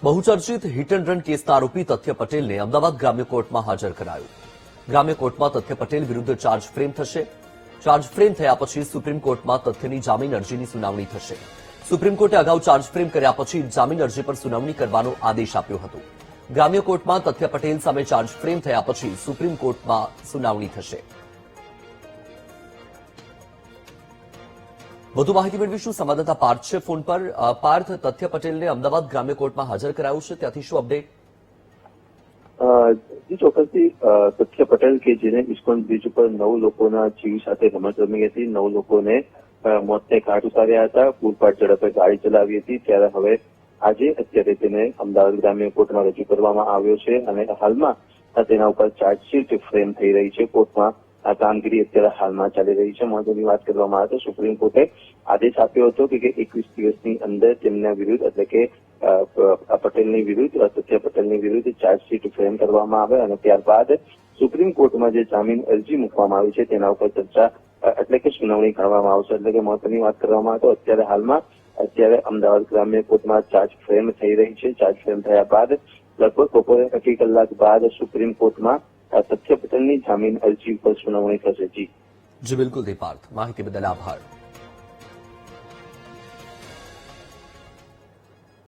બહુચર્ચિત hit and run કેસના આરોપી તથ્ય પટેલને અમદાવાદ ગ્રામ્ય કોર્ટમાં હાજર કરાયો. ગ્રામ્ય કોર્ટમાં તથ્ય પટેલ વિરુદ્ધ ચાર્જ ફ્રેમ થશે. ચાર્જ ફ્રેમ થયા પછી સુપ્રીમ કોર્ટમાં તથ્યની જામીન અરજીની સુનાવણી થશે. સુપ્રીમ કોર્ટે અગાઉ ચાર્જ ફ્રેમ કર્યા પછી જામીન અરજી પર સુનાવણી કરવાનો આદેશ આપ્યો હતો. ગ્રામ્ય કોર્ટમાં તથ્ય પટેલ સામે ચાર્જ ફ્રેમ થયા પછી સુપ્રીમ કોર્ટમાં સુનાવણી થશે. વધુ માહિતી મેળવીશું સંવાદદાતા પાર્થ છે ફોન પર. પાર્થ, તથ્ય પટેલને અમદાવાદ ગ્રામ્ય કોર્ટમાં હાજર કરાયું છે, ત્યાંથી શું અપડેટ? જી ચોક્કસથી તથ્ય પટેલ કે જેને ઇસ્કોન બ્રિજ ઉપર 9 લોકોના જીવ સાથે રમત રમી હતી, 9 લોકોને મોતને ઘાટ ઉતાર્યા હતા, પૂરપાટ ઝડપે ગાડી ચલાવી હતી, ત્યારે હવે આજે અત્યારે તેને અમદાવાદ ગ્રામ્ય કોર્ટમાં રજૂ કરવામાં આવ્યો છે અને હાલમાં તેના ઉપર ચાર્જશીટ ફ્રેમ થઈ રહી છે. કોર્ટમાં આ કામગીરી અત્યારે હાલમાં ચાલી રહી છે. મહત્વની વાત કરવામાં આવે તો સુપ્રીમ કોર્ટે આદેશ આપ્યો હતો કે 21 દિવસની અંદર તેમના વિરુદ્ધ એટલે કે પટેલની વિરુદ્ધ તથ્ય પટેલની વિરુદ્ધ ચાર્જશીટ ફ્રેમ કરવામાં આવે અને ત્યારબાદ સુપ્રીમ કોર્ટમાં જે જામીન અરજી મૂકવામાં આવી છે તેના ઉપર ચર્ચા એટલે કે સુનાવણી કરવામાં આવશે. એટલે કે મહત્વની વાત કરવામાં આવે તો અત્યારે અમદાવાદ ગ્રામ્ય કોર્ટમાં ચાર્જ ફ્રેમ થઈ રહી છે. ચાર્જ ફ્રેમ થયા બાદ લગભગ બપોરે 2 કલાક બાદ સુપ્રીમ કોર્ટમાં તથ્ય પટેલની જામીન અરજી ઉપર સુનાવણી થશે. જી બિલકુલ પાર્થ, માહિતી બદલ આભાર.